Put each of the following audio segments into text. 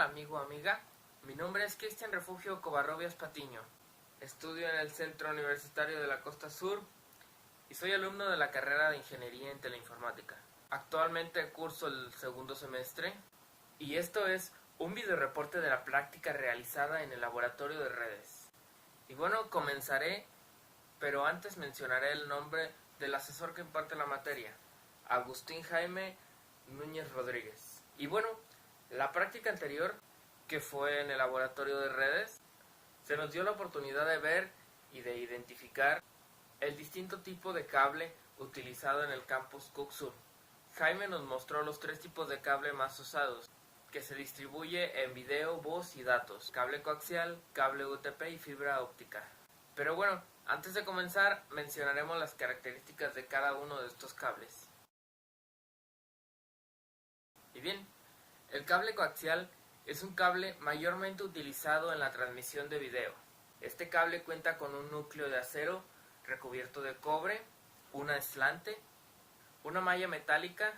amigo o amiga? Mi nombre es Cristian Refugio Covarrubias Patiño. Estudio en el Centro Universitario de la Costa Sur y soy alumno de la carrera de Ingeniería en Teleinformática. Actualmente curso el segundo semestre y esto es un videoreporte de la práctica realizada en el laboratorio de redes. Y bueno, comenzaré, pero antes mencionaré el nombre del asesor que imparte la materia, Agustín Jaime Núñez Rodríguez. Y bueno, la práctica anterior, que fue en el laboratorio de redes, se nos dio la oportunidad de ver y de identificar el distinto tipo de cable utilizado en el campus Cook Sur. Jaime nos mostró los 3 tipos de cable más usados, que se distribuye en video, voz y datos: cable coaxial, cable UTP y fibra óptica. Pero bueno, antes de comenzar mencionaremos las características de cada uno de estos cables. Y bien, el cable coaxial es un cable mayormente utilizado en la transmisión de video. Este cable cuenta con un núcleo de acero recubierto de cobre, un aislante, una malla metálica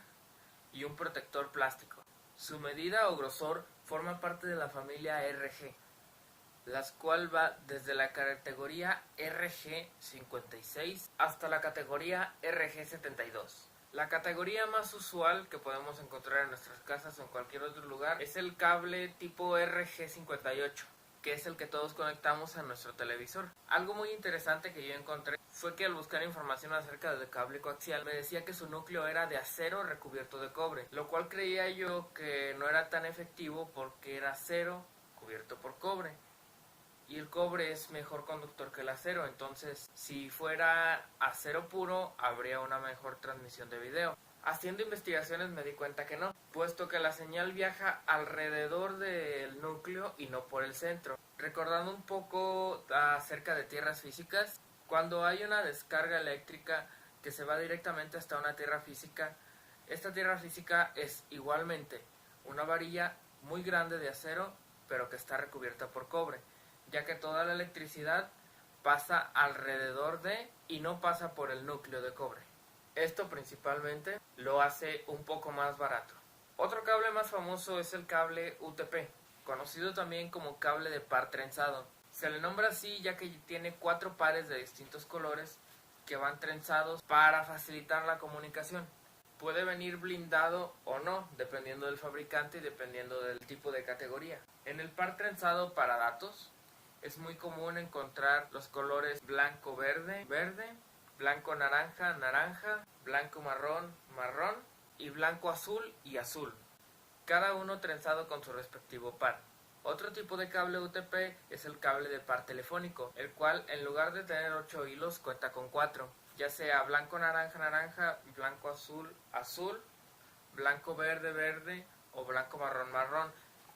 y un protector plástico. Su medida o grosor forma parte de la familia RG, la cual va desde la categoría RG56 hasta la categoría RG72. La categoría más usual que podemos encontrar en nuestras casas o en cualquier otro lugar es el cable tipo RG58, que es el que todos conectamos a nuestro televisor. Algo muy interesante que yo encontré fue que al buscar información acerca del cable coaxial me decía que su núcleo era de acero recubierto de cobre, lo cual creía yo que no era tan efectivo porque era acero cubierto por cobre. Y el cobre es mejor conductor que el acero, entonces si fuera acero puro habría una mejor transmisión de video. Haciendo investigaciones me di cuenta que no, puesto que la señal viaja alrededor del núcleo y no por el centro. Recordando un poco acerca de tierras físicas, cuando hay una descarga eléctrica que se va directamente hasta una tierra física, esta tierra física es igualmente una varilla muy grande de acero, pero que está recubierta por cobre, ya que toda la electricidad pasa alrededor de y no pasa por el núcleo de cobre. Esto principalmente lo hace un poco más barato. Otro cable más famoso es el cable UTP, conocido también como cable de par trenzado. Se le nombra así ya que tiene 4 pares de distintos colores que van trenzados para facilitar la comunicación. Puede venir blindado o no, dependiendo del fabricante y dependiendo del tipo de categoría. En el par trenzado para datos, es muy común encontrar los colores blanco-verde, verde, blanco-naranja, naranja, blanco-marrón, marrón y blanco-azul y azul, cada uno trenzado con su respectivo par. Otro tipo de cable UTP es el cable de par telefónico, el cual en lugar de tener 8 hilos cuenta con 4, ya sea blanco-naranja, naranja, blanco-azul, azul, blanco-verde, verde o blanco-marrón, marrón.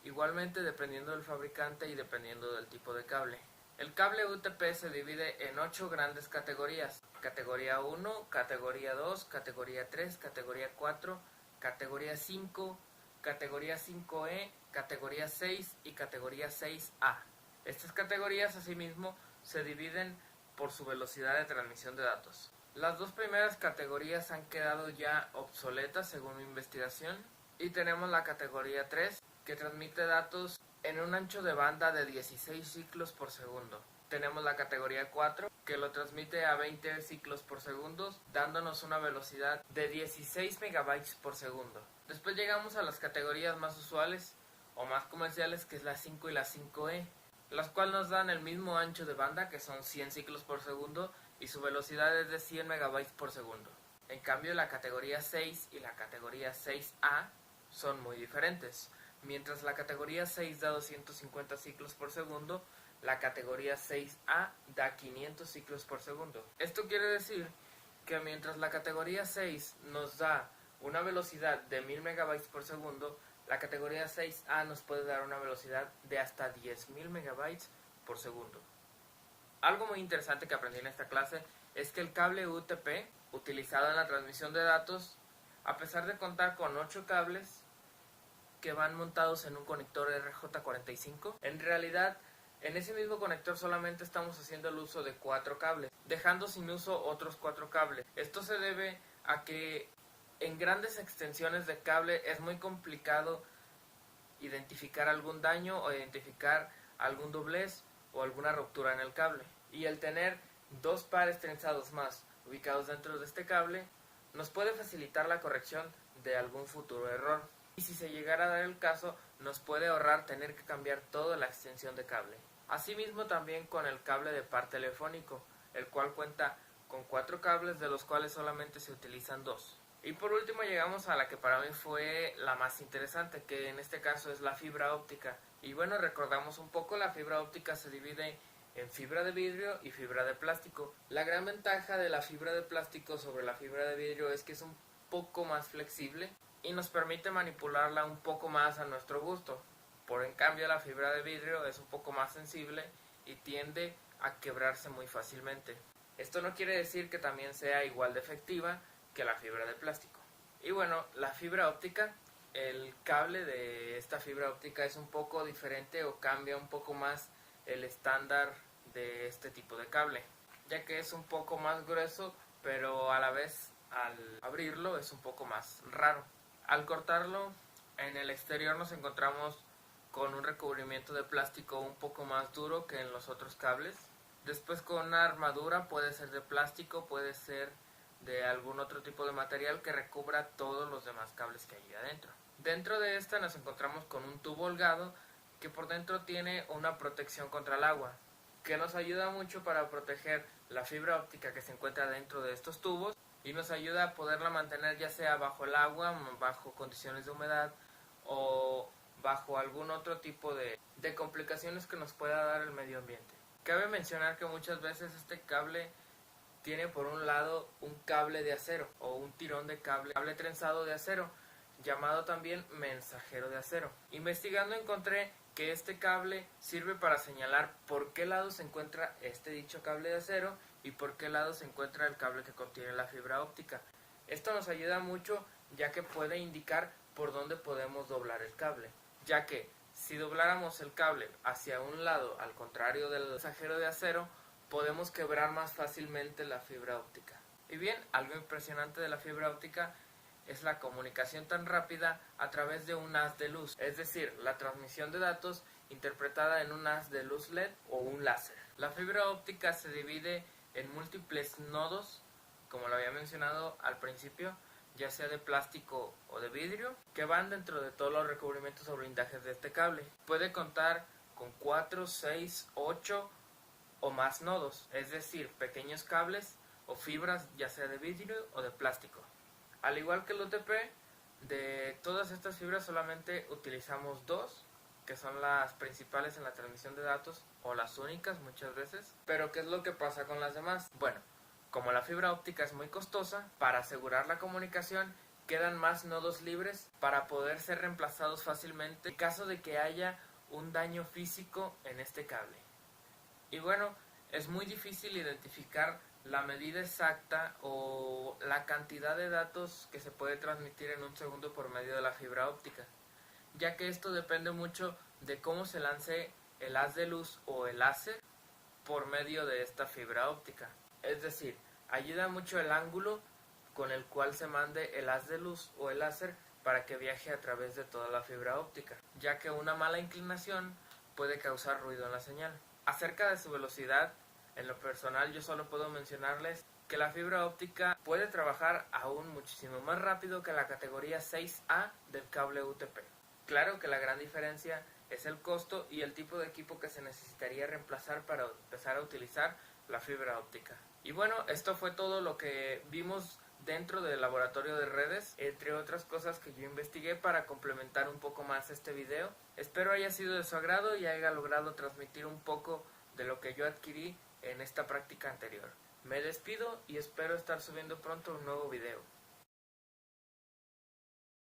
Igualmente dependiendo del fabricante y dependiendo del tipo de cable. El cable UTP se divide en 8 grandes categorías: categoría 1, categoría 2, categoría 3, categoría 4, categoría 5, categoría 5E, categoría 6 y categoría 6A. Estas categorías asimismo se dividen por su velocidad de transmisión de datos. Las 2 primeras categorías han quedado ya obsoletas según mi investigación, y tenemos la categoría 3, que transmite datos en un ancho de banda de 16 ciclos por segundo. Tenemos la categoría 4, que lo transmite a 20 ciclos por segundo, dándonos una velocidad de 16 megabytes por segundo. Después llegamos a las categorías más usuales o más comerciales, que es la 5 y la 5E, las cuales nos dan el mismo ancho de banda, que son 100 ciclos por segundo, y su velocidad es de 100 megabytes por segundo. En cambio, la categoría 6 y la categoría 6A son muy diferentes. Mientras la categoría 6 da 250 ciclos por segundo, la categoría 6A da 500 ciclos por segundo. Esto quiere decir que mientras la categoría 6 nos da una velocidad de 1000 megabytes por segundo, la categoría 6A nos puede dar una velocidad de hasta 10.000 megabytes por segundo. Algo muy interesante que aprendí en esta clase es que el cable UTP, utilizado en la transmisión de datos, a pesar de contar con 8 cables que van montados en un conector RJ45, en realidad en ese mismo conector solamente estamos haciendo el uso de 4 cables, dejando sin uso otros 4 cables. Esto se debe a que en grandes extensiones de cable es muy complicado identificar algún daño o identificar algún doblez o alguna ruptura en el cable. Y el tener dos pares trenzados más ubicados dentro de este cable nos puede facilitar la corrección de algún futuro error. Y si se llegara a dar el caso, nos puede ahorrar tener que cambiar toda la extensión de cable. Asimismo también con el cable de par telefónico, el cual cuenta con 4 cables, de los cuales solamente se utilizan 2. Y por último llegamos a la que para mí fue la más interesante, que en este caso es la fibra óptica. Y bueno, recordamos un poco, la fibra óptica se divide en fibra de vidrio y fibra de plástico. La gran ventaja de la fibra de plástico sobre la fibra de vidrio es que es un poco más flexible y nos permite manipularla un poco más a nuestro gusto. Por en cambio la fibra de vidrio es un poco más sensible y tiende a quebrarse muy fácilmente. Esto no quiere decir que también sea igual de efectiva que la fibra de plástico. Y bueno, la fibra óptica, el cable de esta fibra óptica es un poco diferente o cambia un poco más el estándar de este tipo de cable, ya que es un poco más grueso, pero a la vez al abrirlo es un poco más raro. Al cortarlo, en el exterior nos encontramos con un recubrimiento de plástico un poco más duro que en los otros cables. Después con una armadura, puede ser de plástico, puede ser de algún otro tipo de material que recubra todos los demás cables que hay adentro. Dentro de esta nos encontramos con un tubo holgado que por dentro tiene una protección contra el agua, que nos ayuda mucho para proteger la fibra óptica que se encuentra dentro de estos tubos y nos ayuda a poderla mantener ya sea bajo el agua, bajo condiciones de humedad o bajo algún otro tipo de complicaciones que nos pueda dar el medio ambiente. Cabe mencionar que muchas veces este cable tiene por un lado un cable de acero o un tirón de cable trenzado de acero, llamado también mensajero de acero. Investigando encontré que este cable sirve para señalar por qué lado se encuentra este dicho cable de acero y por qué lado se encuentra el cable que contiene la fibra óptica. Esto nos ayuda mucho, ya que puede indicar por dónde podemos doblar el cable, ya que si dobláramos el cable hacia un lado al contrario del mensajero de acero, podemos quebrar más fácilmente la fibra óptica. Y bien, algo impresionante de la fibra óptica es la comunicación tan rápida a través de un haz de luz, es decir, la transmisión de datos interpretada en un haz de luz LED o un láser. La fibra óptica se divide en múltiples nodos, como lo había mencionado al principio, ya sea de plástico o de vidrio, que van dentro de todos los recubrimientos o blindajes de este cable. Puede contar con 4, 6, 8 o más nodos, es decir, pequeños cables o fibras ya sea de vidrio o de plástico. Al igual que el UTP, de todas estas fibras solamente utilizamos 2, que son las principales en la transmisión de datos, o las únicas muchas veces. Pero ¿qué es lo que pasa con las demás? Bueno, como la fibra óptica es muy costosa, para asegurar la comunicación quedan más nodos libres para poder ser reemplazados fácilmente en caso de que haya un daño físico en este cable. Y bueno, es muy difícil identificar la medida exacta o la cantidad de datos que se puede transmitir en un segundo por medio de la fibra óptica, ya que esto depende mucho de cómo se lance el haz de luz o el láser por medio de esta fibra óptica. Es decir, ayuda mucho el ángulo con el cual se mande el haz de luz o el láser para que viaje a través de toda la fibra óptica, ya que una mala inclinación puede causar ruido en la señal. Acerca de su velocidad, en lo personal yo solo puedo mencionarles que la fibra óptica puede trabajar aún muchísimo más rápido que la categoría 6A del cable UTP. Claro que la gran diferencia es el costo y el tipo de equipo que se necesitaría reemplazar para empezar a utilizar la fibra óptica. Y bueno, esto fue todo lo que vimos dentro del laboratorio de redes, entre otras cosas que yo investigué para complementar un poco más este video. Espero haya sido de su agrado y haya logrado transmitir un poco de lo que yo adquirí en esta práctica anterior. Me despido y espero estar subiendo pronto un nuevo video.